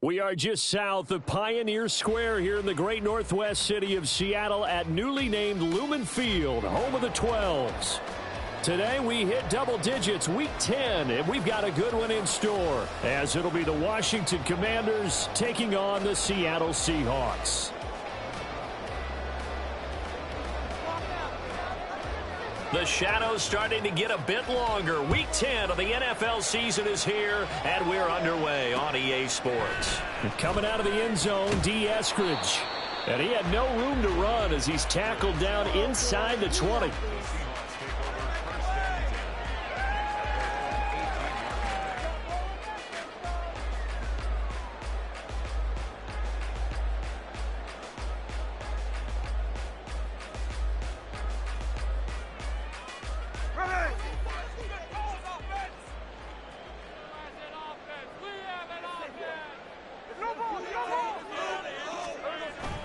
We are just south of Pioneer Square here in the great northwest city of Seattle at newly named Lumen Field, home of the 12s. Today we hit double digits, week 10, and we've got a good one in store, as it'll be the Washington Commanders taking on the Seattle Seahawks. The shadow's starting to get a bit longer. Week 10 of the NFL season is here, and we're underway on EA Sports. Coming out of the end zone, D. Eskridge. And he had no room to run as he's tackled down inside the 20.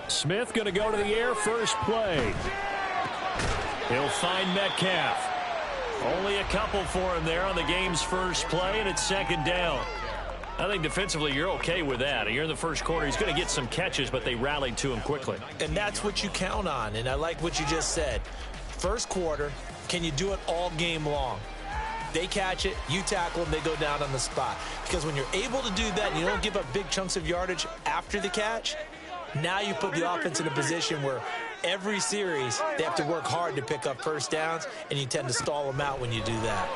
Smith going to go to the air first play. He'll find Metcalf. Only a couple for him there on the game's first play, and it's second down. I think defensively you're okay with that. You're in the first quarter. He's going to get some catches, but they rallied to him quickly. And that's what you count on, and I like what you just said. First quarter, can you do it all game long? They catch it, you tackle them, they go down on the spot. Because when you're able to do that and you don't give up big chunks of yardage after the catch, now you put the offense in a position where every series they have to work hard to pick up first downs, and you tend to stall them out when you do that.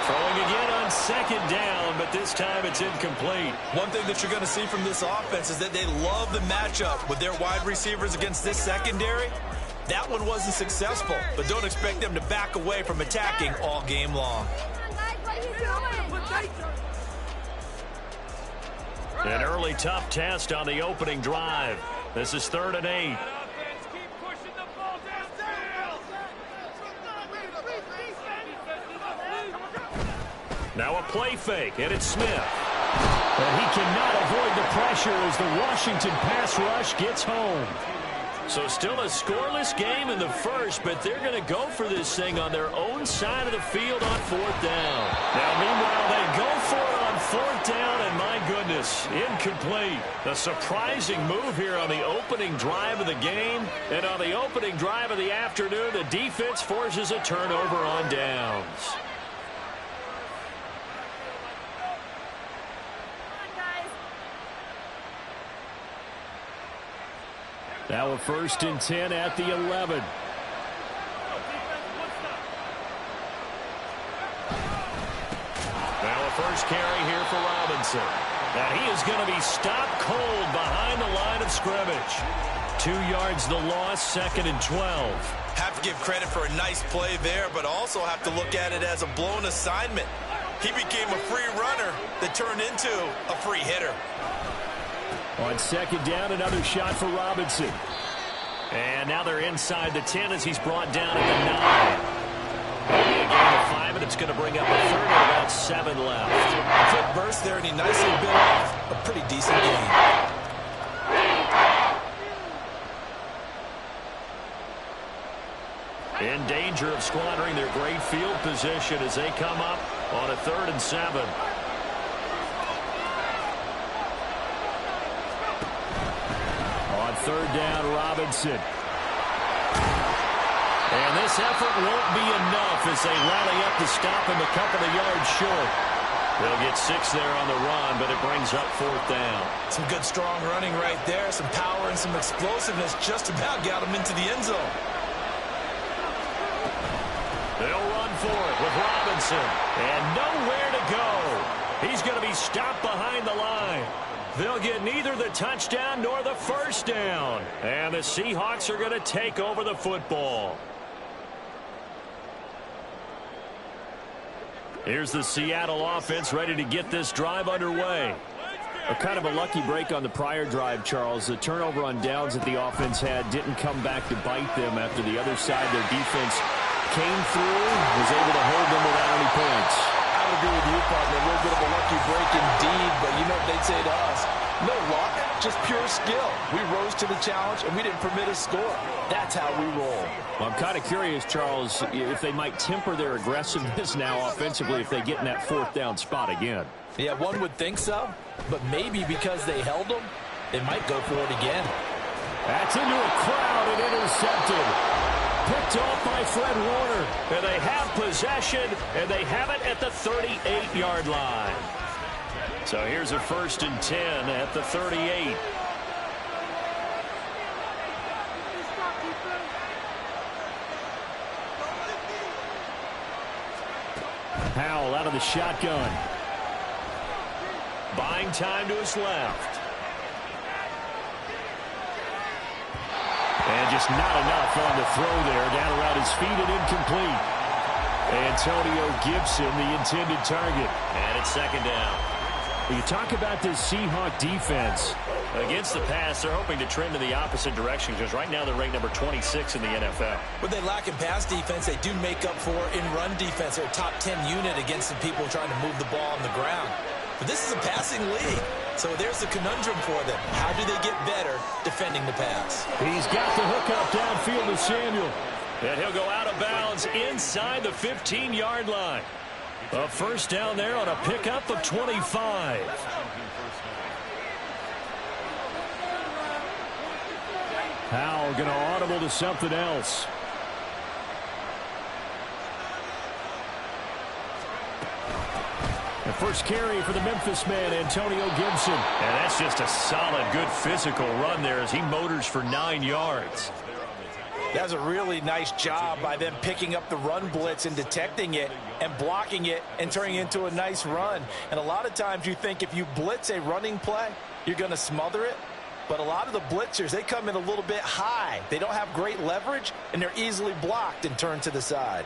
Throwing again on second down, but this time it's incomplete. One thing that you're going to see from this offense is that they love the matchup with their wide receivers against this secondary. That one wasn't successful, but don't expect them to back away from attacking all game long. An early tough test on the opening drive. This is 3rd and 8. Now a play fake, and it's Smith. But he cannot avoid the pressure as the Washington pass rush gets home. So still a scoreless game in the first, but they're going to go for this thing on their own side of the field on 4th down. Now, meanwhile, they go for it on 4th down, and my goodness, incomplete. A surprising move here on the opening drive of the game, and on the opening drive of the afternoon, the defense forces a turnover on downs. Now a 1st and 10 at the 11. Now a first carry here for Robinson. And he is going to be stopped cold behind the line of scrimmage. 2 yards the loss, 2nd and 12. Have to give credit for a nice play there, but also have to look at it as a blown assignment. He became a free runner that turned into a free hitter. On 2nd down, another shot for Robinson. And now they're inside the 10 as he's brought down at the 9. It'll be a gain of 5, and it's going to bring up a 3rd and about 7 left. Quick burst there, and he nicely built off a pretty decent gain. In danger of squandering their great field position as they come up on a 3rd and 7. On 3rd down, Robinson. And this effort won't be enough as they rally up to stop him a couple of yards short. They'll get 6 there on the run, but it brings up 4th down. Some good strong running right there. Some power and some explosiveness just about got him into the end zone. They'll run for it with Robinson. And nowhere to go. He's going to be stopped behind the line. They'll get neither the touchdown nor the first down. And the Seahawks are going to take over the football. Here's the Seattle offense ready to get this drive underway. A kind of a lucky break on the prior drive, Charles. The turnover on downs that the offense had didn't come back to bite them after the other side. Their defense came through, was able to hold them without any points. I would agree with you, partner. A little bit of a lucky break indeed, but you know what they'd say to us. No luck, just pure skill. We rose to the challenge, and we didn't permit a score. That's how we roll. Well, I'm kind of curious, Charles, if they might temper their aggressiveness now offensively if they get in that fourth down spot again. Yeah, one would think so, but maybe because they held them, they might go for it again. That's into a crowd and intercepted. Picked off by Fred Warner. And they have possession, and they have it at the 38-yard line. So here's a 1st and 10 at the 38. Howell out of the shotgun. Buying time to his left. And just not enough on the throw there. Down around his feet and incomplete. Antonio Gibson, the intended target. And it's 2nd down. You talk about this Seahawk defense. Against the pass, they're hoping to trend in the opposite direction because right now they're ranked number 26 in the NFL. What they lack in pass defense, they do make up for in run defense. They're a top 10 unit against the people trying to move the ball on the ground. But this is a passing league. So there's the conundrum for them. How do they get better defending the pass? He's got the hook up downfield to Samuel. And he'll go out of bounds inside the 15-yard line. A 1st down there on a pickup of 25. Howell going to audible to something else. The first carry for the Memphis man, Antonio Gibson. And that's just a solid, good physical run there as he motors for 9 yards. That was a really nice job by them picking up the run blitz and detecting it and blocking it and turning it into a nice run. And a lot of times you think if you blitz a running play, you're going to smother it. But a lot of the blitzers, they come in a little bit high. They don't have great leverage, and they're easily blocked and turned to the side.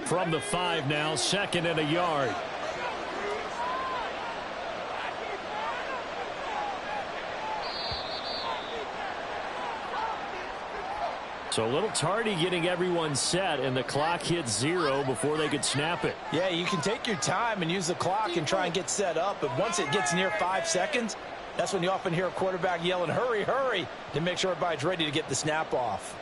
From the 5 now, 2nd and a yard. So a little tardy getting everyone set, and the clock hits 0 before they could snap it. Yeah, you can take your time and use the clock and try and get set up, but once it gets near 5 seconds, that's when you often hear a quarterback yelling, hurry, hurry, to make sure everybody's ready to get the snap off.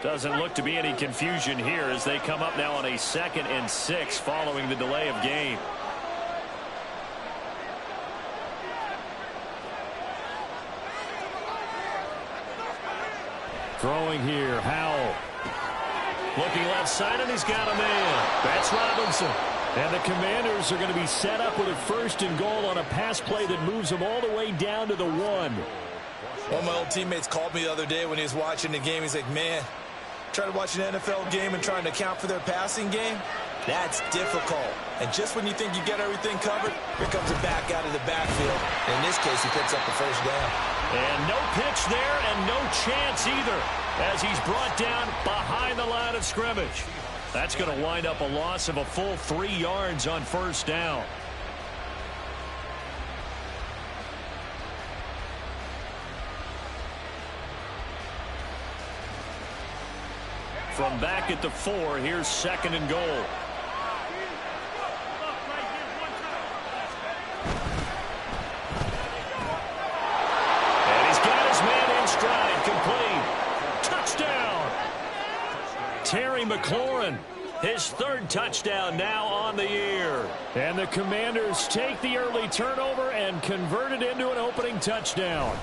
Doesn't look to be any confusion here as they come up now on a 2nd and 6 following the delay of game. Throwing here, Howell. Looking left side, and he's got a man. That's Robinson. And the Commanders are going to be set up with a 1st and goal on a pass play that moves them all the way down to the 1. One of my old teammates called me the other day when he was watching the game. He's like, man, trying to watch an NFL game and trying to account for their passing game, that's difficult. And just when you think you get everything covered, here comes a back out of the backfield. In this case, he picks up the 1st down. And no pitch there and no chance either as he's brought down behind the line of scrimmage. That's going to wind up a loss of a full 3 yards on 1st down. From back at the 4, here's 2nd and goal. And he's got his man in stride, complete. Touchdown! Terry McLaurin, his 3rd touchdown now on the year. And the Commanders take the early turnover and convert it into an opening touchdown.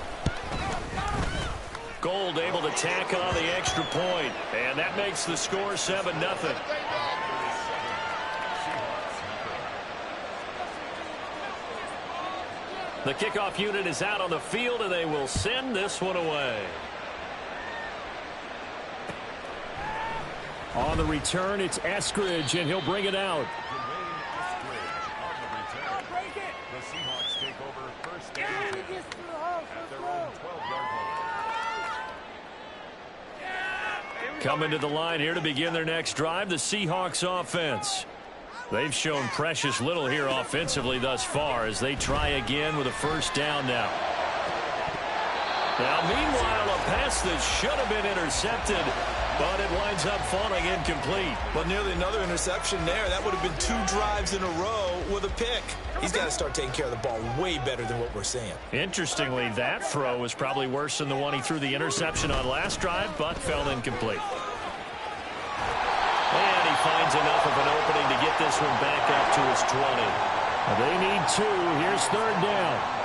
Gold able to tack on the extra point, and that makes the score 7-0. The kickoff unit is out on the field, and they will send this one away. On the return, it's Eskridge, and he'll bring it out. The Seahawks take over 1st and 10 at their own 12-yard line. Coming to the line here to begin their next drive, the Seahawks offense. They've shown precious little here offensively thus far as they try again with a first down now. Now, meanwhile, a pass that should have been intercepted, but it winds up falling incomplete. But nearly another interception there. That would have been 2 drives in a row with a pick. He's got to start taking care of the ball way better than what we're seeing. Interestingly, that throw was probably worse than the one he threw the interception on last drive, but fell incomplete. And he finds enough of an opening to get this one back up to his 20. They need 2. Here's third down.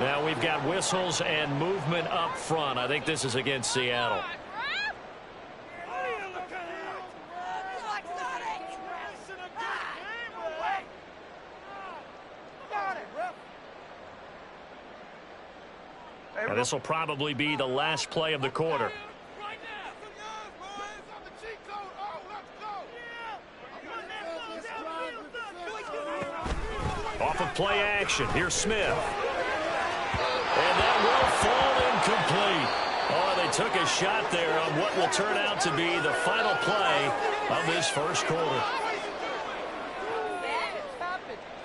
Now we've got whistles and movement up front. I think this is against Seattle. And this will probably be the last play of the quarter. Off of play action, here's Smith. And that will fall incomplete. Oh, they took a shot there on what will turn out to be the final play of this first quarter.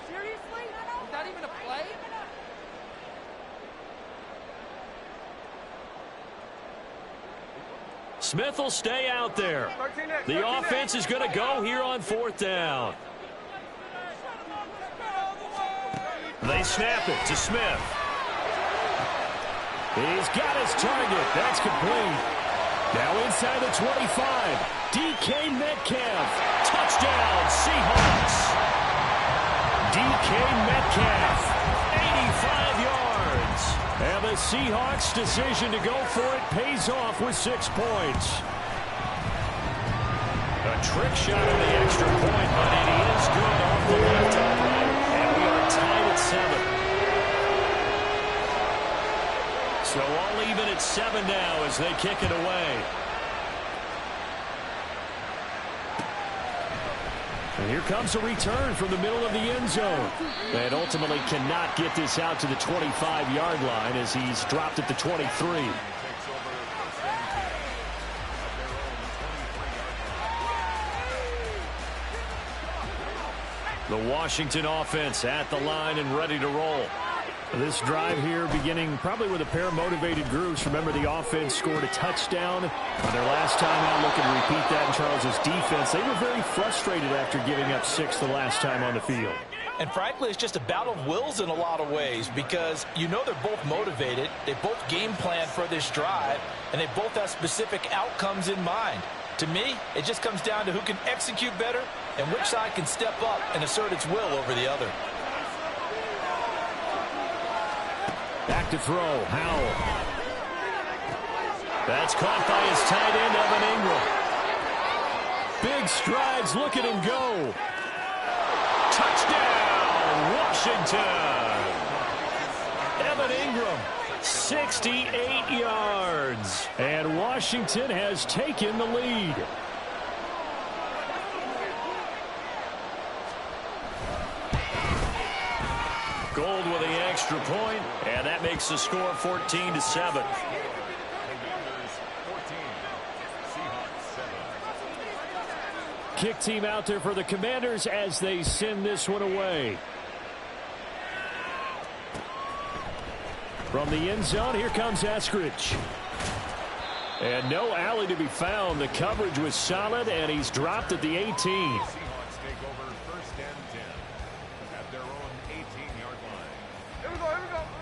Seriously? Is that even a play? Smith will stay out there. The offense is going to go here on fourth down. They snap it to Smith. He's got his target. That's complete. Now inside the 25. DK Metcalf. Touchdown, Seahawks. DK Metcalf. 85 yards. And the Seahawks' decision to go for it pays off with 6 points. A trick shot on the extra point, but it is good off the left upright. And we are tied at 7. So all even at 7 now as they kick it away. And here comes a return from the middle of the end zone. And ultimately cannot get this out to the 25-yard line as he's dropped at the 23. The Washington offense at the line and ready to roll. This drive here beginning probably with a pair of motivated groups. Remember, the offense scored a touchdown on their last time out. Looking to repeat that in Charles's defense. They were very frustrated after giving up 6 the last time on the field. And frankly, it's just a battle of wills in a lot of ways because you know they're both motivated. They both game plan for this drive, and they both have specific outcomes in mind. To me, it just comes down to who can execute better and which side can step up and assert its will over the other. Back to throw, Howell. That's caught by his tight end, Evan Ingram. Big strides, look at him go. Touchdown, Washington. Evan Ingram, 68 yards. And Washington has taken the lead. Gold with the extra point, and that makes the score 14-7. Kick team out there for the Commanders as they send this one away. From the end zone, here comes Eskridge. And no alley to be found. The coverage was solid, and he's dropped at the 18.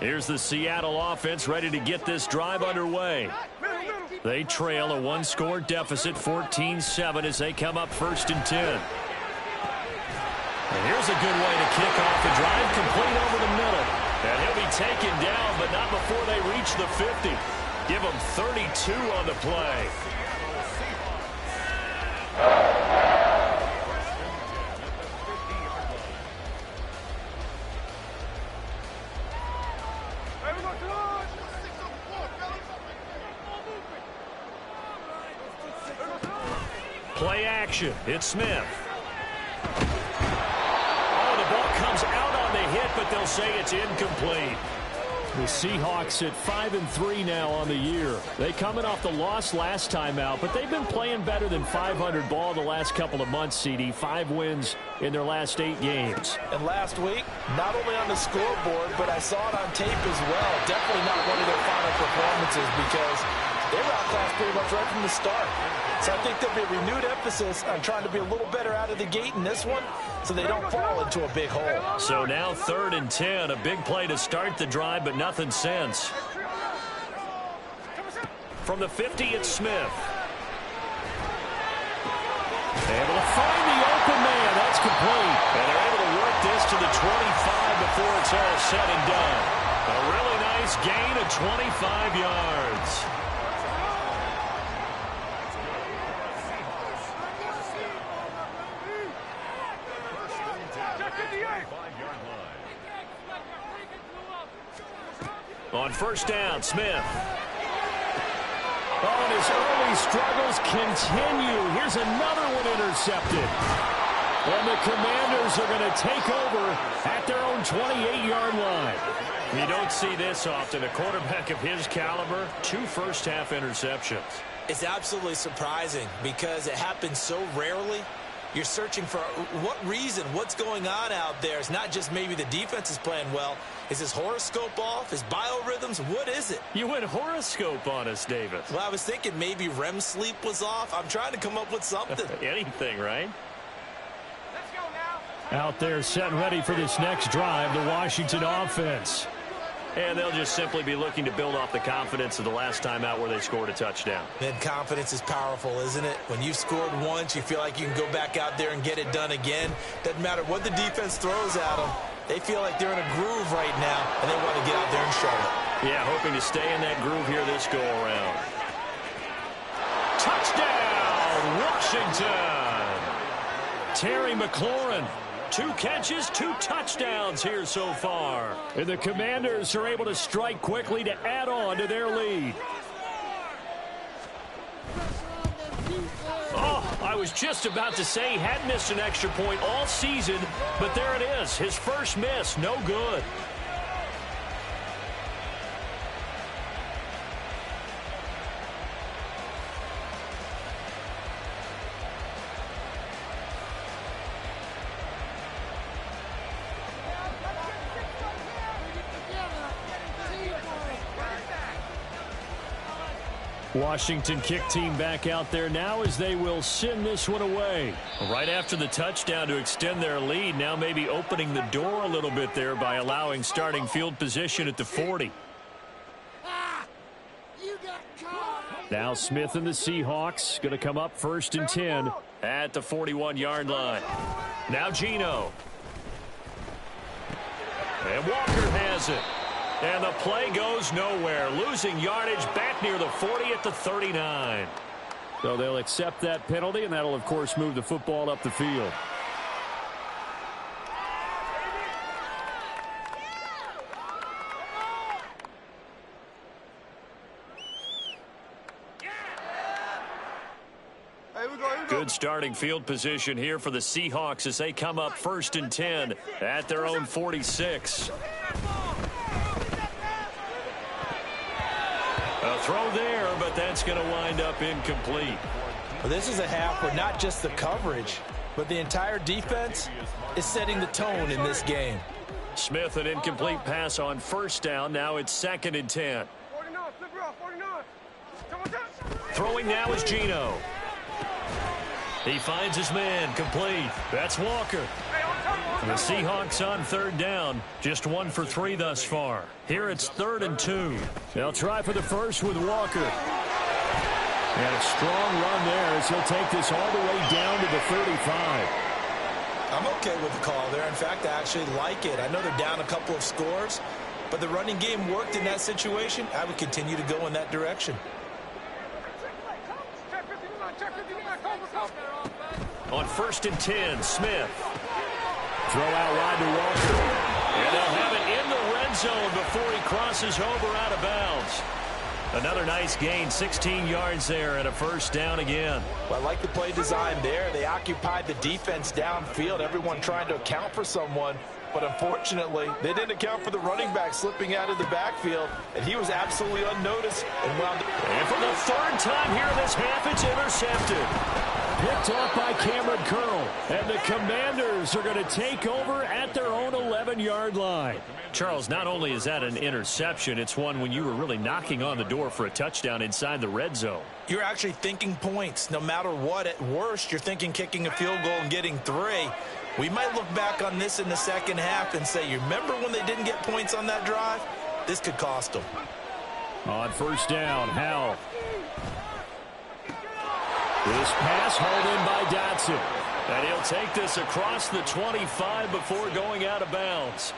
Here's the Seattle offense ready to get this drive underway. They trail a 1-score deficit, 14-7, as they come up 1st and 10. And here's a good way to kick off the drive, complete over the middle. And he'll be taken down, but not before they reach the 50. Give him 32 on the play. Play action. It's Smith. Oh, the ball comes out on the hit, but they'll say it's incomplete. The Seahawks at 5-3 now on the year. They coming off the loss last time out, but they've been playing better than 500 ball the last couple of months, CD. 5 wins in their last 8 games. And last week, not only on the scoreboard, but I saw it on tape as well. Definitely not one of their final performances because they were outclassed pretty much right from the start. So I think there'll be a renewed emphasis on trying to be a little better out of the gate in this one so they don't fall into a big hole. So now 3rd and 10, a big play to start the drive, but nothing since. From the 50, it's Smith. Able to find the open man. That's complete. And they're able to work this to the 25 before it's all said and done. A really nice gain of 25 yards. On 1st down, Smith. Oh, and his early struggles continue. Here's another one intercepted. And the Commanders are going to take over at their own 28-yard line. You don't see this often. A quarterback of his caliber, 2 first-half interceptions. It's absolutely surprising because it happens so rarely. You're searching for what reason, what's going on out there. It's not just maybe the defense is playing well. Is his horoscope off? His biorhythms? What is it? You went horoscope on us, David. Well, I was thinking maybe REM sleep was off. I'm trying to come up with something. Anything, right? Let's go now. Out there set and ready for this next drive, the Washington offense. And they'll just simply be looking to build off the confidence of the last time out where they scored a touchdown. And confidence is powerful, isn't it? When you've scored once, you feel like you can go back out there and get it done again. Doesn't matter what the defense throws at them. They feel like they're in a groove right now, and they want to get out there and show it. Yeah, hoping to stay in that groove here this go-around. Touchdown, Washington! Terry McLaurin. 2 catches, 2 touchdowns here so far. And the Commanders are able to strike quickly to add on to their lead. Oh, I was just about to say he had missed an extra point all season, but there it is. His first miss, no good. Washington kick team back out there now as they will send this one away. Right after the touchdown to extend their lead, now maybe opening the door a little bit there by allowing starting field position at the 40. Now Smith and the Seahawks going to come up 1st and 10 at the 41-yard line. Now Geno. And Walker has it. And the play goes nowhere. Losing yardage back near the 40 at the 39. So they'll accept that penalty, and that'll, of course, move the football up the field. Good starting field position here for the Seahawks as they come up 1st and 10 at their own 46. A throw there, but that's going to wind up incomplete. Well, this is a half where not just the coverage, but the entire defense is setting the tone in this game. Smith, an incomplete pass on 1st down. Now it's 2nd and 10. Throwing now is Geno. He finds his man, complete. That's Walker. The Seahawks on 3rd down, just 1 for 3 thus far. Here it's 3rd and 2. They'll try for the first with Walker. And a strong run there as he'll take this all the way down to the 35. I'm okay with the call there. In fact, I actually like it. I know they're down a couple of scores, but the running game worked in that situation. I would continue to go in that direction. On 1st and 10, Smith. Throw out wide to Walker. And they'll have it in the red zone before he crosses over out of bounds. Another nice gain, 16 yards there and a 1st down again. Well, I like the play design there. They occupied the defense downfield, everyone trying to account for someone. but unfortunately, they didn't account for the running back slipping out of the backfield, and he was absolutely unnoticed and wound up. And for the third time here in this half, it's intercepted. Picked off by Cameron Curl. And the Commanders are going to take over at their own 11-yard line. Charles, not only is that an interception, it's one when you were really knocking on the door for a touchdown inside the red zone. You're actually thinking points. No matter what, at worst, you're thinking kicking a field goal and getting 3. We might look back on this in the second half and say, you remember when they didn't get points on that drive? This could cost them. On first down, Howell. This pass hauled in by Dotson. And he'll take this across the 25 before going out of bounds.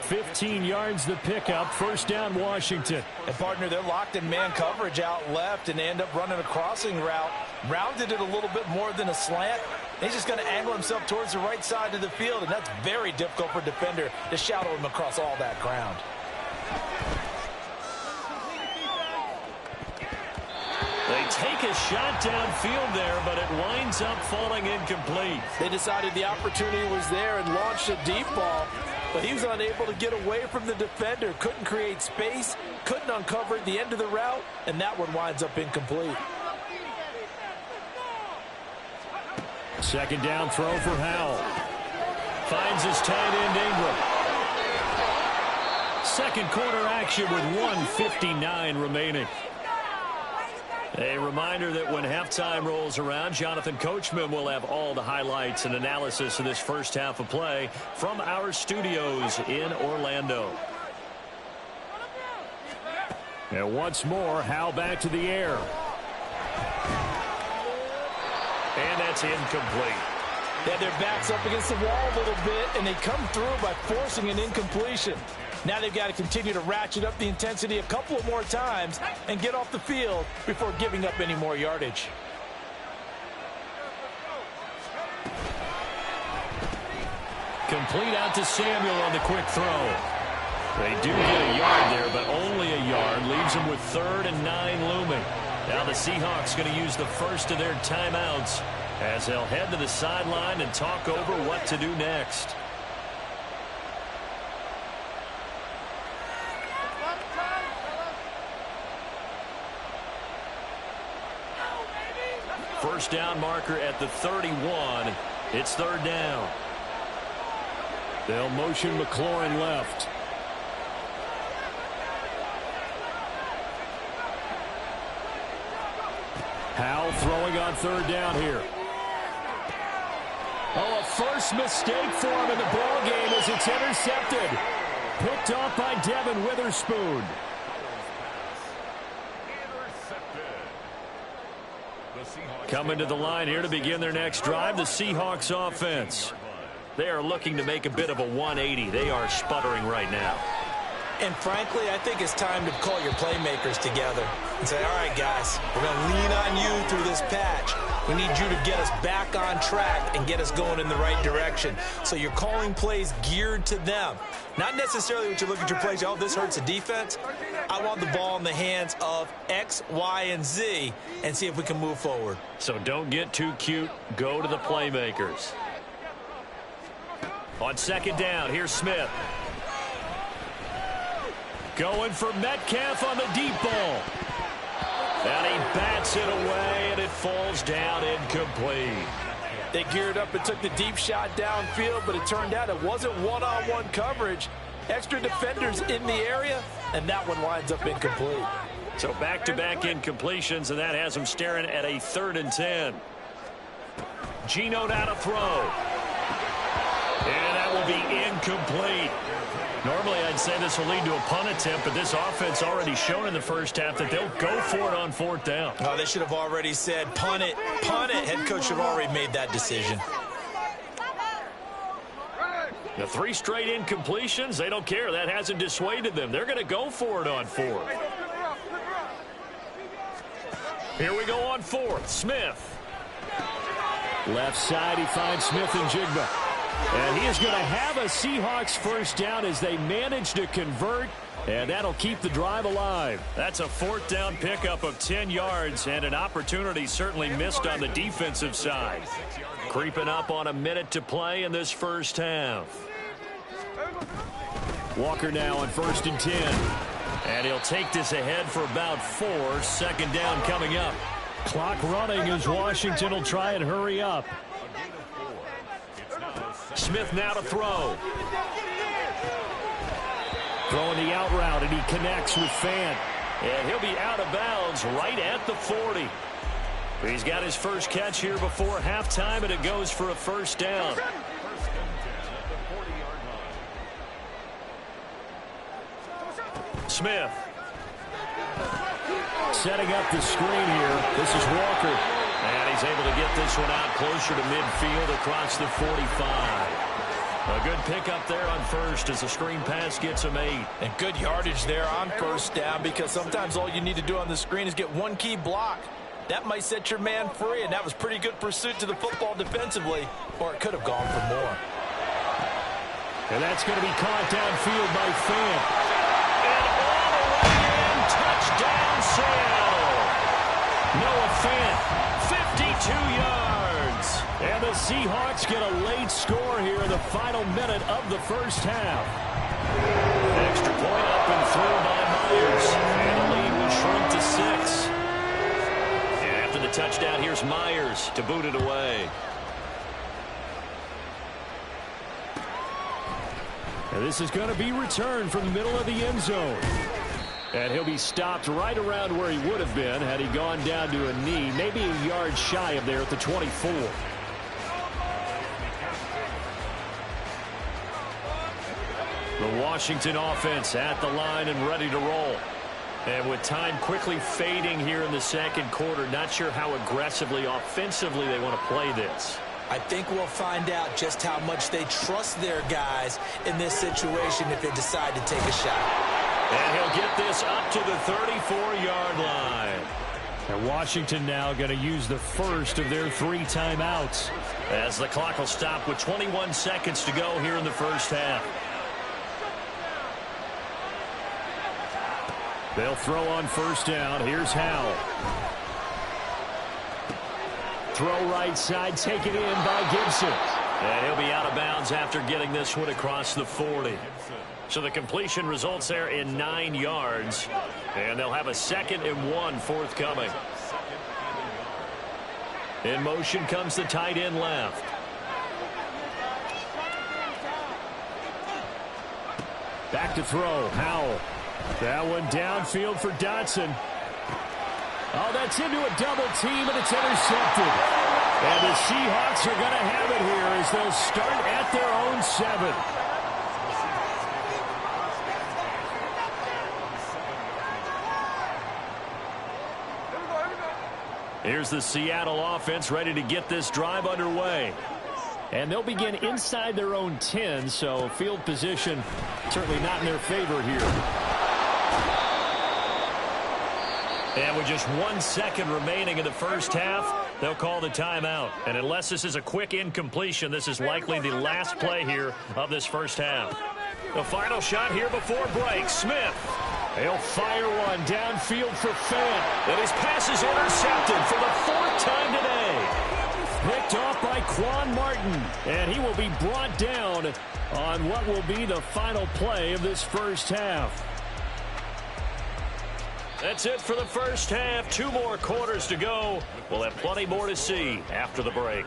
15 yards the pickup. First down, Washington. And, partner, they're locked in man coverage out left, and they end up running a crossing route. Rounded it a little bit more than a slant. He's just going to angle himself towards the right side of the field, and that's very difficult for a defender to shadow him across all that ground. They take a shot downfield there, but it winds up falling incomplete. They decided the opportunity was there and launched a deep ball, but he was unable to get away from the defender, couldn't create space, couldn't uncover at the end of the route, and that one winds up incomplete. Second down throw for Howell. Finds his tight end Ingram. Second quarter action with 1:59 remaining. A reminder that when halftime rolls around, Jonathan Coachman will have all the highlights and analysis of this first half of play from our studios in Orlando. And once more, Howell back to the air. And that's incomplete. They had their backs up against the wall a little bit, and they come through by forcing an incompletion. Now they've got to continue to ratchet up the intensity a couple of more times and get off the field before giving up any more yardage. Complete out to Samuel on the quick throw. They do get a yard there, but only a yard. Leaves them with 3rd and 9 looming. Now the Seahawks going to use the first of their timeouts as they'll head to the sideline and talk over what to do next. First down marker at the 31. It's 3rd down. They'll motion McLaurin left. Howell throwing on 3rd down here. Oh, a first mistake for him in the ball game as it's intercepted. Picked off by Devin Witherspoon. Coming to the line here to begin their next drive, the Seahawks offense. They are looking to make a bit of a 180. They are sputtering right now. And frankly, I think it's time to call your playmakers together and say, all right, guys, we're going to lean on you through this patch. We need you to get us back on track and get us going in the right direction. So you're calling plays geared to them. Not necessarily what you look at your plays, oh, this hurts the defense. I want the ball in the hands of X, Y, and Z and see if we can move forward. So don't get too cute. Go to the playmakers. On second down, here's Smith. Going for Metcalf on the deep ball. And he bats it away, and it falls down incomplete. They geared up and took the deep shot downfield, but it turned out it wasn't one-on-one coverage. Extra defenders in the area, and that one winds up incomplete. So back-to-back incompletions, and that has them staring at a 3rd and 10. Geno now to throw. And that will be incomplete. Normally, I'd say this will lead to a punt attempt, but this offense already shown in the first half that they'll go for it on 4th down. Oh, they should have already said, punt it, punt it. Head coach should have already made that decision. The 3 straight incompletions, they don't care. That hasn't dissuaded them. They're going to go for it on 4th. Here we go on 4th. Smith. Left side, he finds Smith and Jigba. And he is going to have a Seahawks first down as they manage to convert, and that'll keep the drive alive. That's a 4th down pickup of 10 yards, and an opportunity certainly missed on the defensive side. Creeping up on a minute to play in this first half. Walker now on 1st and 10. And he'll take this ahead for about 4. 2nd down coming up. Clock running as Washington will try and hurry up. Smith now to throw. Throwing the out route, and he connects with Fant. And he'll be out of bounds right at the 40. He's got his first catch here before halftime, and it goes for a 1st down. Smith. Setting up the screen here. This is Walker. And he's able to get this one out closer to midfield across the 45. A good pickup there on 1st as the screen pass gets him 8. And good yardage there on 1st down, because sometimes all you need to do on the screen is get one key block. That might set your man free, and that was pretty good pursuit to the football defensively, or it could have gone for more. And that's going to be caught downfield by Fant. And all the way in, touchdown Sale. Noah Fant, 52 yards. And the Seahawks get a late score here in the final minute of the 1st half. Extra point up and through by Myers. And the lead will shrink to 6. And after the touchdown, here's Myers to boot it away. And this is going to be returned from the middle of the end zone. And he'll be stopped right around where he would have been had he gone down to a knee, maybe a yard shy of there at the 24. The Washington offense at the line and ready to roll. And with time quickly fading here in the 2nd quarter, not sure how aggressively, offensively they want to play this. I think we'll find out just how much they trust their guys in this situation if they decide to take a shot. And he'll get this up to the 34-yard line. And Washington now going to use the first of their 3 timeouts. As the clock will stop with 21 seconds to go here in the 1st half. They'll throw on 1st down. Here's Howell. Throw right side, taken in by Gibson. And he'll be out of bounds after getting this one across the 40. So the completion results there in 9 yards. And they'll have a 2nd and 1 forthcoming. In motion comes the tight end left. Back to throw. Howell. That one downfield for Dotson. Oh, that's into a double team, and it's intercepted. And the Seahawks are going to have it here as they'll start at their own 7. Here's the Seattle offense ready to get this drive underway. And they'll begin inside their own 10, so field position certainly not in their favor here. And with just 1 second remaining in the 1st half, they'll call the timeout. And unless this is a quick incompletion, this is likely the last play here of this 1st half. The final shot here before break. Smith. He'll fire one downfield for Fant. And his pass is intercepted for the 4th time today. Picked off by Quan Martin. And he will be brought down on what will be the final play of this 1st half. That's it for the 1st half. 2 more quarters to go. We'll have plenty more to see after the break.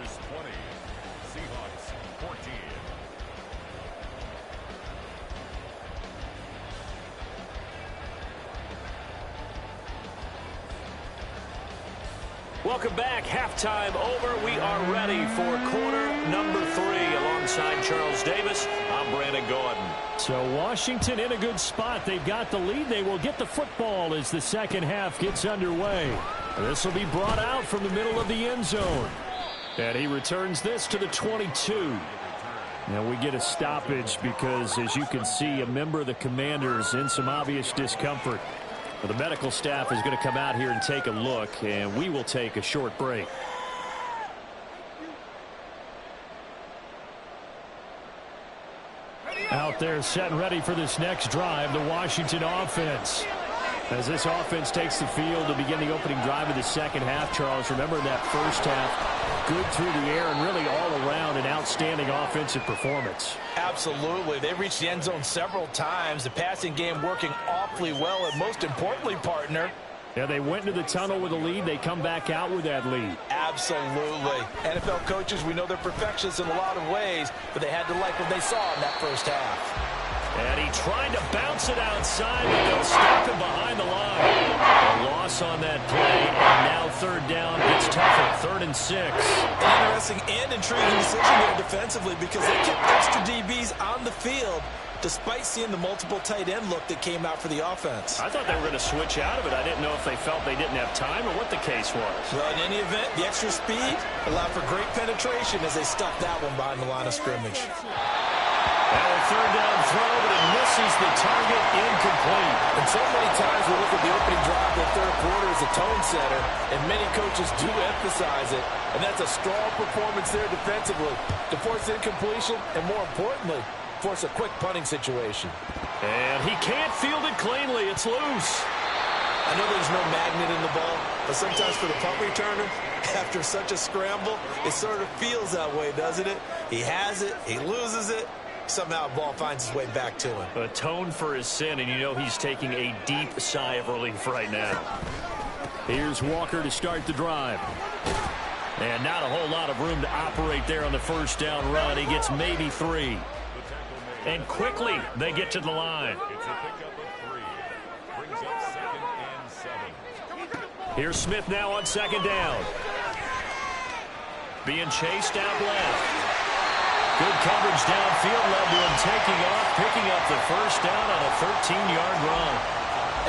Welcome back. Halftime over. We are ready for quarter number 3. Alongside Charles Davis, I'm Brandon Gordon. So Washington in a good spot. They've got the lead. They will get the football as the 2nd half gets underway. This will be brought out from the middle of the end zone. And he returns this to the 22. Now we get a stoppage because, as you can see, a member of the Commanders in some obvious discomfort. Well, the medical staff is going to come out here and take a look, and we will take a short break. Out there set and ready for this next drive, the Washington offense. As this offense takes the field to begin the opening drive of the second half, Charles, remember that first half, good through the air and really all around an outstanding offensive performance. Absolutely. They reached the end zone several times. The passing game working awfully well, and most importantly, partner, yeah, they went into the tunnel with a lead. They come back out with that lead. absolutely. NFL coaches, we know they're perfectionists in a lot of ways, but they had to like what they saw in that first half. And he tried to bounce it outside, but they'll stop him behind the line. A loss on that play, and now third down gets tougher, 3rd and 6. An interesting and intriguing decision there defensively because they kept extra DBs on the field despite seeing the multiple tight end look that came out for the offense. I thought they were going to switch out of it. I didn't know if they felt they didn't have time or what the case was. Well, in any event, the extra speed allowed for great penetration as they stuffed that one behind the line of scrimmage. Now a third down throw, but it misses the target, incomplete. And so many times we look at the opening drive of the third quarter as a tone setter, and many coaches do emphasize it. And that's a strong performance there defensively to force incompletion and, more importantly, force a quick punting situation. And he can't field it cleanly. It's loose. I know there's no magnet in the ball, but sometimes for the punt returner, after such a scramble, it sort of feels that way, doesn't it? He has it, he loses it. Somehow the ball finds its way back to him. Atone for his sin, and you know he's taking a deep sigh of relief right now. Here's Walker to start the drive. And not a whole lot of room to operate there on the first down run. He gets maybe 3. And quickly they get to the line. It's a pickup of 3. Brings up 2nd and 7. Here's Smith now on 2nd down. Being chased out left. Good coverage downfield, led to him taking off, picking up the first down on a 13-yard run.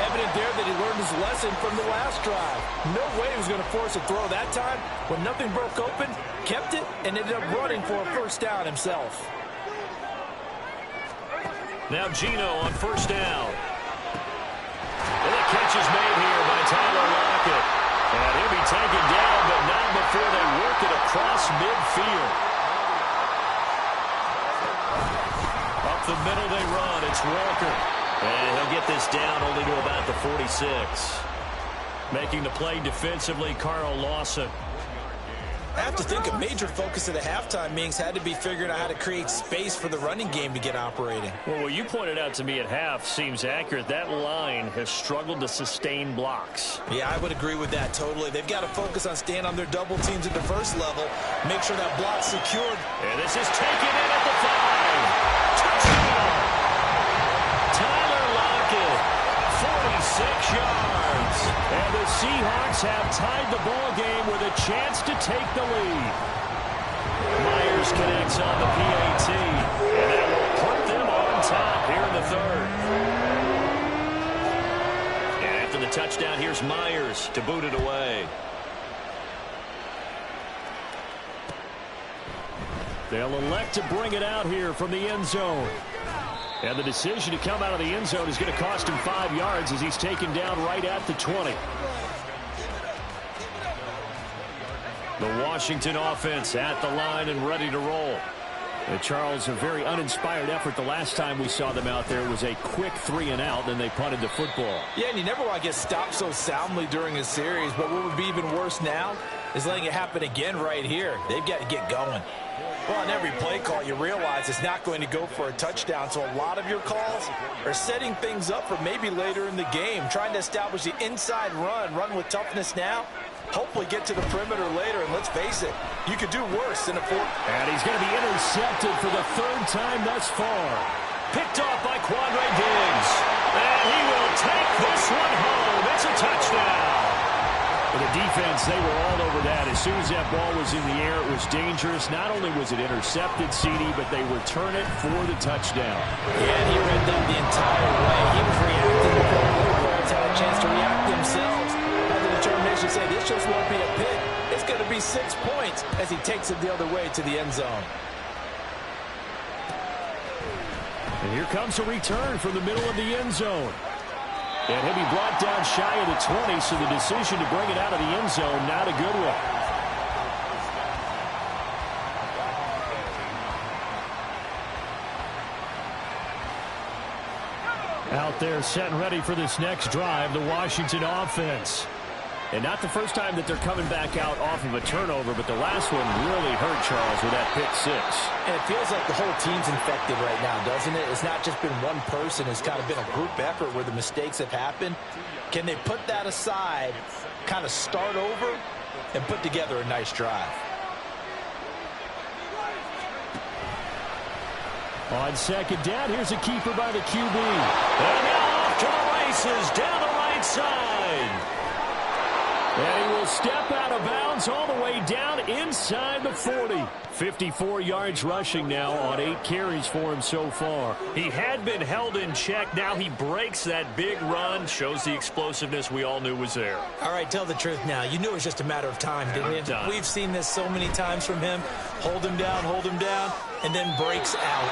Evident there that he learned his lesson from the last drive. No way he was going to force a throw that time. When nothing broke open, kept it, and ended up running for a first down himself. Now Geno on first down. And the catch is made here by Tyler Lockett. And he'll be taken down, but not before they work it across midfield. Up the middle they run. It's Walker. And he'll get this down only to about the 46. Making the play defensively, Carl Lawson. I have to think a major focus of the halftime meetings had to be figuring out how to create space for the running game to get operating. Well, what you pointed out to me at half seems accurate. That line has struggled to sustain blocks. Yeah, I would agree with that totally. They've got to focus on staying on their double teams at the first level, make sure that block's secured. And this is taken in at the 5. Touchdown! Tyler Lockett, 46 yards. And the Seahawks have tied the ball game with a chance to take the lead. Myers connects on the PAT. And that will put them on top here in the third. And after the touchdown, here's Myers to boot it away. They'll elect to bring it out here from the end zone. And the decision to come out of the end zone is going to cost him 5 yards as he's taken down right at the 20. The Washington offense at the line and ready to roll. And Charles, a very uninspired effort the last time we saw them out there. It was a quick 3 and out, then they punted the football. Yeah, and you never want to get stopped so soundly during a series, but what would be even worse now is letting it happen again right here. They've got to get going. Well, on every play call, you realize it's not going to go for a touchdown, so a lot of your calls are setting things up for maybe later in the game, trying to establish the inside run with toughness now, hopefully get to the perimeter later, and let's face it, you could do worse than a fourth. And he's going to be intercepted for the 3rd time thus far. Picked off by Quandre Diggs. And he will take this one home. It's a touchdown. For the defense, they were all over that. As soon as that ball was in the air, it was dangerous. Not only was it intercepted, CD, but they return it for the touchdown. Yeah, and he read them the entire way. He was reacting before the other players had a chance to react themselves. Had the determination to say, this just won't be a pick. It's going to be 6 points as he takes it the other way to the end zone. And here comes a return from the middle of the end zone. And he'll be brought down shy of the 20, so the decision to bring it out of the end zone, not a good one. Out there setting ready for this next drive, the Washington offense. And not the first time that they're coming back out off of a turnover, but the last one really hurt, Charles, with that pick six. And it feels like the whole team's infected right now, doesn't it? It's not just been one person. It's kind of been a group effort where the mistakes have happened. Can they put that aside, kind of start over, and put together a nice drive? On second down, here's a keeper by the QB. And now off to the races down the right side. And he will step out of bounds all the way down inside the 40. 54 yards rushing now on 8 carries for him so far. He had been held in check. Now he breaks that big run. Shows the explosiveness we all knew was there. All right, tell the truth now. You knew it was just a matter of time, didn't you? We've seen this so many times from him. Hold him down, and then breaks out.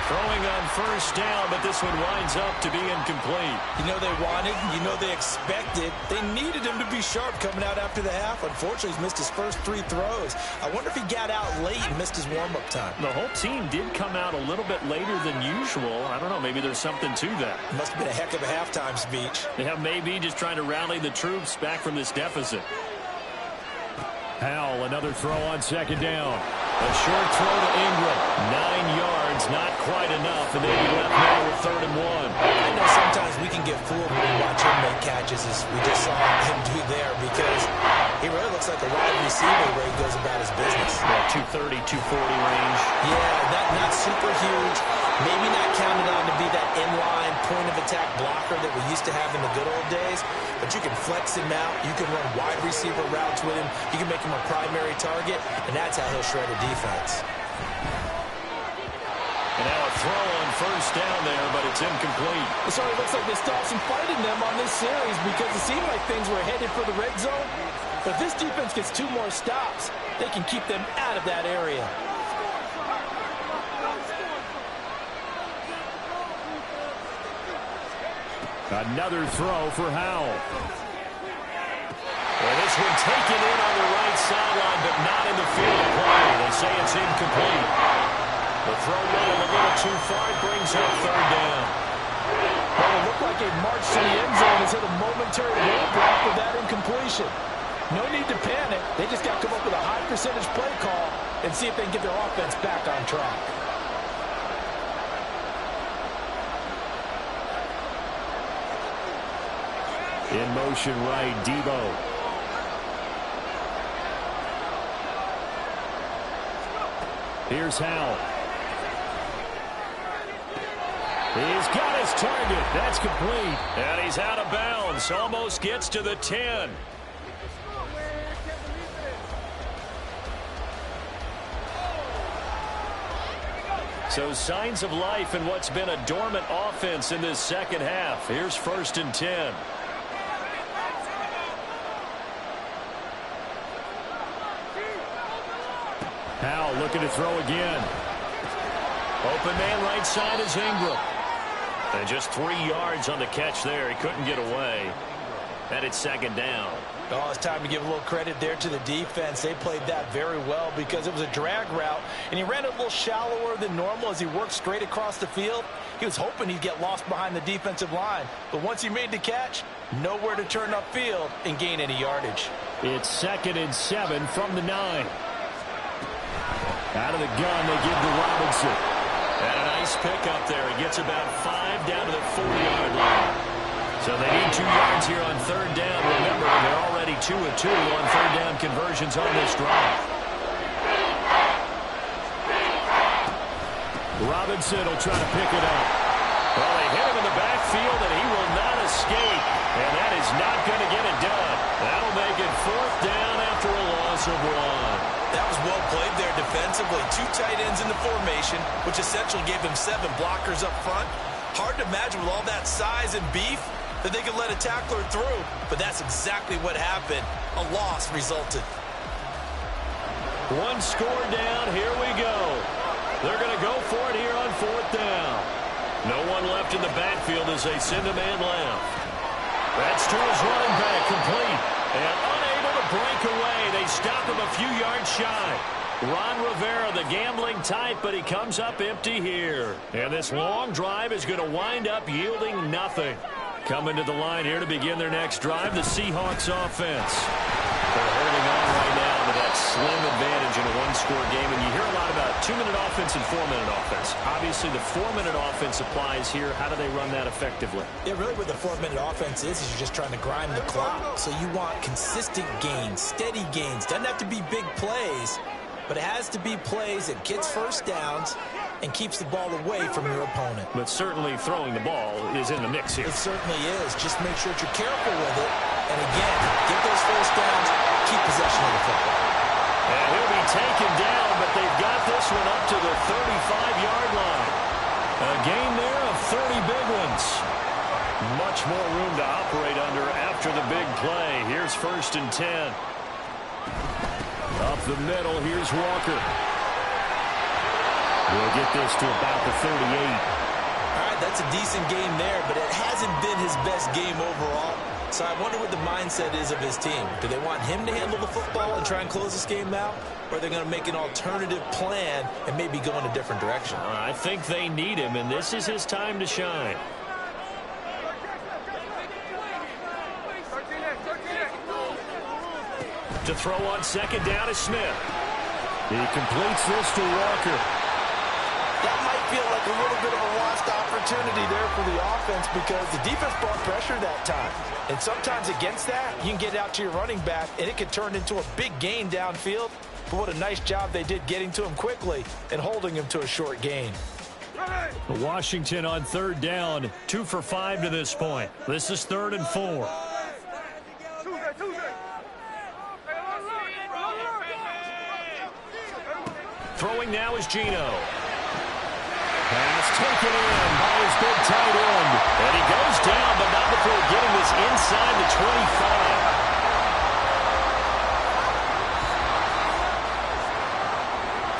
Throwing on first down, but this one winds up to be incomplete. You know they wanted, you know they expected. They needed him to be sharp coming out after the half. Unfortunately, he's missed his first 3 throws. I wonder if he got out late and missed his warm-up time. The whole team did come out a little bit later than usual. I don't know, maybe there's something to that. Must have been a heck of a halftime speech. Yeah, maybe just trying to rally the troops back from this deficit. Howell, another throw on second down. A short throw to Ingram. 9 yards, not quite enough, and they'll be left now with 3rd and 1. I know sometimes we can get fooled when we watch him make catches, as we just saw him do there, because he really looks like a wide receiver where he goes about his business. Yeah, 230, 240 range. Yeah, not super huge. Maybe not counted on to be that inline point-of-attack blocker that we used to have in the good old days, but you can flex him out. You can run wide receiver routes with him. You can make him a primary target, and that's how he'll shred a defense. And now a throw on first down there, but it's incomplete. It sort of looks like they still have some fight in them on this series because it seemed like things were headed for the red zone. But if this defense gets 2 more stops, they can keep them out of that area. Another throw for Howell. Well, this one taken in on the right sideline, but not in the field of play. They say it's incomplete. The throw went a little too far. It brings up 3rd down. Well, it looked like a march to the end zone has hit a momentary roadblock with that incompletion. No need to panic. They just got to come up with a high percentage play call and see if they can get their offense back on track. In motion right, Debo. Here's Howell. He's got his target. That's complete. And he's out of bounds. Almost gets to the 10. So signs of life in what's been a dormant offense in this second half. Here's 1st and 10. Howell looking to throw again. Open man right side is Ingram. And just 3 yards on the catch there. He couldn't get away. And it's 2nd down. Oh, it's time to give a little credit there to the defense. They played that very well because it was a drag route, and he ran it a little shallower than normal as he worked straight across the field. He was hoping he'd get lost behind the defensive line, but once he made the catch, nowhere to turn upfield and gain any yardage. It's 2nd and 7 from the 9. Out of the gun, they give to Robinson. And a nice pickup there. He gets about 5 down to the 40-yard line. So they need 2 yards here on 3rd down. Remember, they're already 2 of 2 on 3rd down conversions on this drive. Robinson will try to pick it up. Well, they hit him in the backfield, and he will not escape. And that is not going to get it done. That'll make it 4th down after a loss of 1. That was well played there defensively. 2 tight ends in the formation, which essentially gave them 7 blockers up front. Hard to imagine with all that size and beef that they could let a tackler through, but that's exactly what happened. A loss resulted. 1 score down. Here we go. They're going to go for it here on 4th down. No one left in the backfield as they send a man left. That's to his running back, complete. And unable to break away. They stop him a few yards shy. Ron Rivera, the gambling type, but he comes up empty here. And this long drive is going to wind up yielding nothing. Coming to the line here to begin their next drive, the Seahawks offense. They're holding on right now to that slim advantage in a one-score game. And you hear a lot about 2-minute offense and 4-minute offense. Obviously, the 4-minute offense applies here. How do they run that effectively? Yeah, really what the 4-minute offense is you're just trying to grind the clock. So you want consistent gains, steady gains. Doesn't have to be big plays, but it has to be plays that gets first downs and keeps the ball away from your opponent. But certainly throwing the ball is in the mix here. It certainly is. Just make sure that you're careful with it. And again, get those first downs, keep possession of the football. And he'll be taken down, but they've got this one up to the 35-yard line. A gain there of 30 big ones. Much more room to operate under after the big play. Here's 1st and 10. Up the middle, here's Walker. We'll get this to about the 38. All right, that's a decent game there, but it hasn't been his best game overall. So I wonder what the mindset is of his team. Do they want him to handle the football and try and close this game out? Or are they going to make an alternative plan and maybe go in a different direction? I think they need him, and this is his time to shine. To throw on 2nd down is Smith. He completes this to Walker. That might feel like a little bit of a lost opportunity there for the offense because the defense brought pressure that time. And sometimes against that, you can get out to your running back, and it can turn into a big gain downfield. But what a nice job they did getting to him quickly and holding him to a short gain. Washington on 3rd down, 2 for 5 to this point. This is 3rd and 4. Throwing now is Geno. Pass taken in by his big tight end. And he goes down, but not before getting this inside the 25.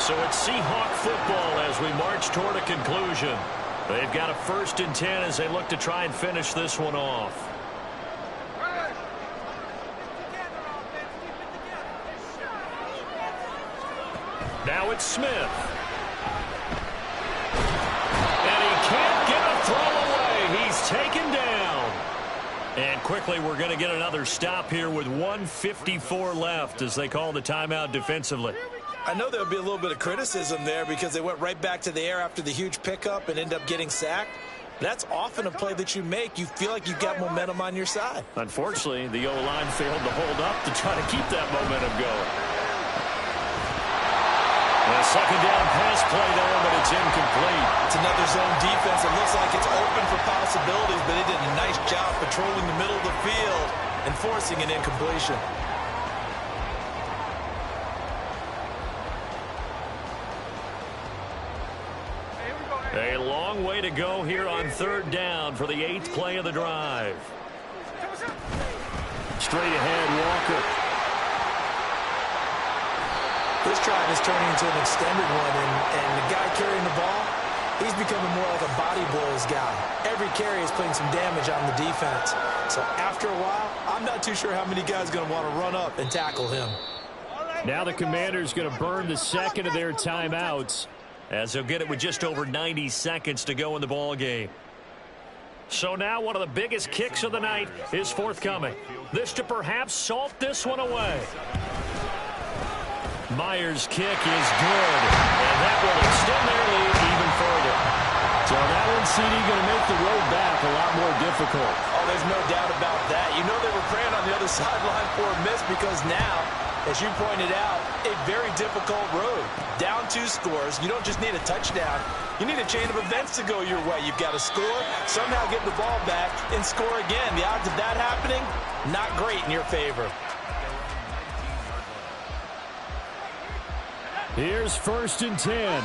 So it's Seahawk football as we march toward a conclusion. They've got a 1st and 10 as they look to try and finish this one off. Now it's Smith. And he can't get a throw away. He's taken down. And quickly we're going to get another stop here with 1:54 left as they call the timeout defensively. I know there'll be a little bit of criticism there because they went right back to the air after the huge pickup and end up getting sacked. That's often a play that you make. You feel like you've got momentum on your side. Unfortunately, the O-line failed to hold up to try to keep that momentum going. A 2nd down pass play there, but it's incomplete. It's another zone defense. It looks like it's open for possibilities, but they did a nice job patrolling the middle of the field and forcing an incompletion. A long way to go here on 3rd down for the 8th play of the drive. Straight ahead, Walker. This drive is turning into an extended one, and the guy carrying the ball, he's becoming more like a body blows guy. Every carry is putting some damage on the defense. So after a while, I'm not too sure how many guys are going to want to run up and tackle him. Now the Commanders going to burn the 2nd of their timeouts, as they'll get it with just over 90 seconds to go in the ball game. So now one of the biggest kicks of the night is forthcoming. This to perhaps salt this one away. Myers' kick is good, and that will extend their lead even further. So that one, CD, going to make the road back a lot more difficult. Oh, there's no doubt about that. You know they were praying on the other sideline for a miss because now, as you pointed out, a very difficult road. Down 2 scores. You don't just need a touchdown. You need a chain of events to go your way. You've got to score, somehow get the ball back, and score again. The odds of that happening, not great in your favor. Here's 1st and 10.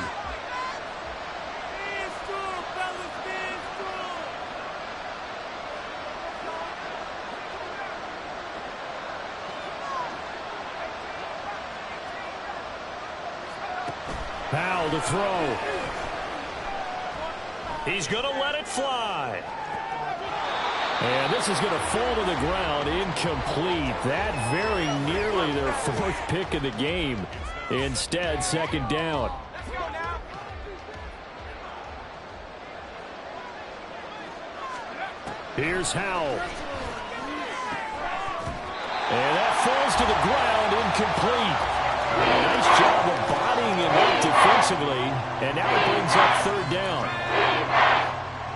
Powell to throw. He's going to let it fly. And this is going to fall to the ground, incomplete. That very nearly their fourth pick of the game. Instead, second down. Here's Howell. And that falls to the ground, incomplete. Nice job of bodying him up defensively. And now it brings up third down.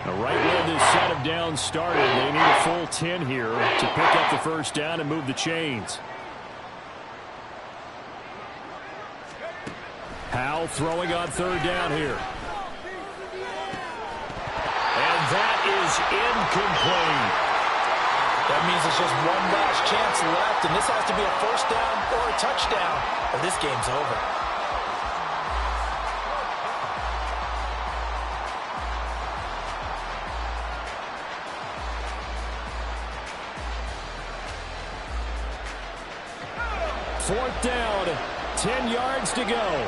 Right where this set of downs started, they need a full 10 here to pick up the first down and move the chains. Howell throwing on third down here. And that is incomplete. That means it's just one last chance left, and this has to be a first down or a touchdown, or this game's over. Fourth down, 10 yards to go.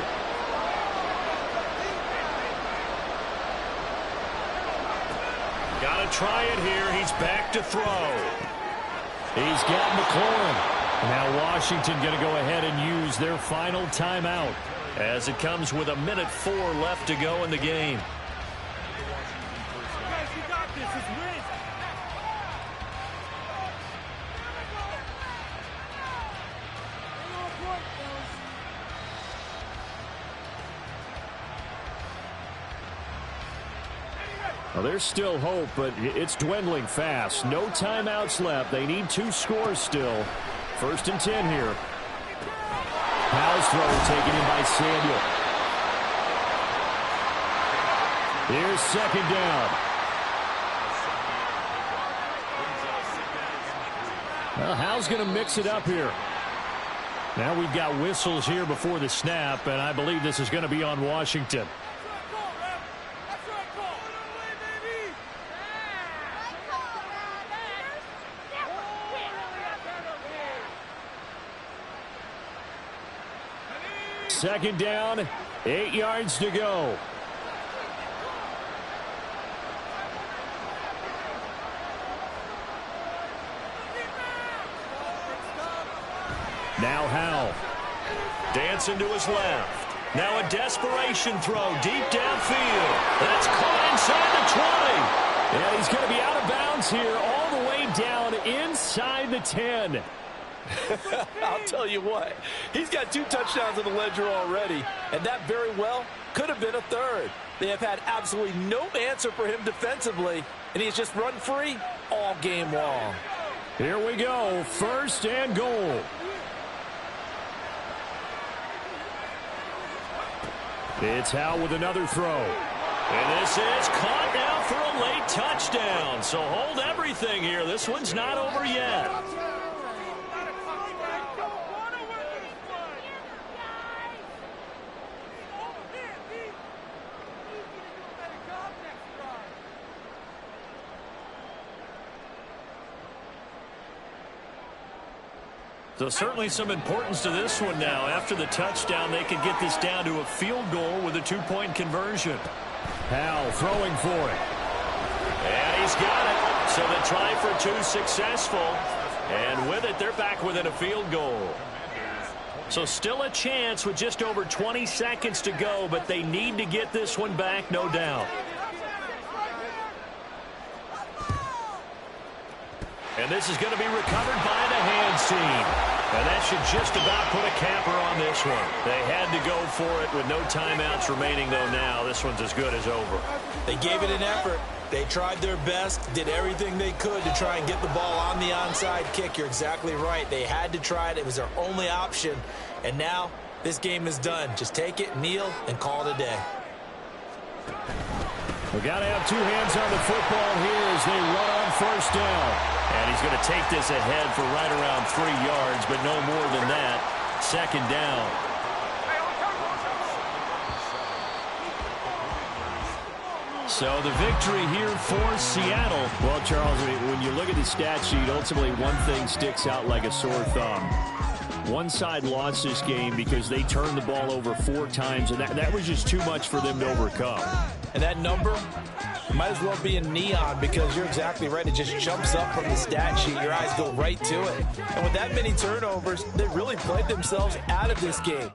Got to try it here. He's back to throw. He's got McLaurin. Now Washington going to go ahead and use their final timeout, as it comes with 1:04 left to go in the game. Guys, you got this. It's Wiz. Well, there's still hope, but it's dwindling fast. No timeouts left. They need 2 scores still. First and 10 here. Howell's throw taken in by Samuel. Here's second down. Well, Howell's going to mix it up here. Now we've got whistles here before the snap, and I believe this is going to be on Washington. Second down, 8 yards to go. Now Howell. Dancing to his left. Now a desperation throw deep downfield. That's caught inside the 20. And he's going to be out of bounds here all the way down inside the 10. I'll tell you what, he's got 2 touchdowns in the ledger already, and that very well could have been a third. They have had absolutely no answer for him defensively, and he's just run free all game long. Here we go, first and goal. It's Howell with another throw. And this is caught now for a late touchdown. So hold everything here. This one's not over yet. So certainly some importance to this one now. After the touchdown, they could get this down to a field goal with a 2-point conversion. Howell throwing for it. And he's got it. So the try for 2 successful. And with it, they're back within a field goal. So still a chance with just over 20 seconds to go, but they need to get this one back, no doubt. And this is going to be recovered by the hands team. And that should just about put a capper on this one. They had to go for it with no timeouts remaining, though, now. This one's as good as over. They gave it an effort. They tried their best, did everything they could to try and get the ball on the onside kick. You're exactly right. They had to try it. It was their only option. And now this game is done. Just take it, kneel, and call it a day. We've got to have 2 hands on the football here as they run on first down. And he's going to take this ahead for right around 3 yards, but no more than that. Second down. So the victory here for Seattle. Well, Charles, when you look at the stat sheet, ultimately one thing sticks out like a sore thumb. One side lost this game because they turned the ball over 4 times, and that was just too much for them to overcome. And that number, Might as well be in neon because you're exactly right. It just jumps up from the stat sheet. Your eyes go right to it. And with that many turnovers, they really played themselves out of this game.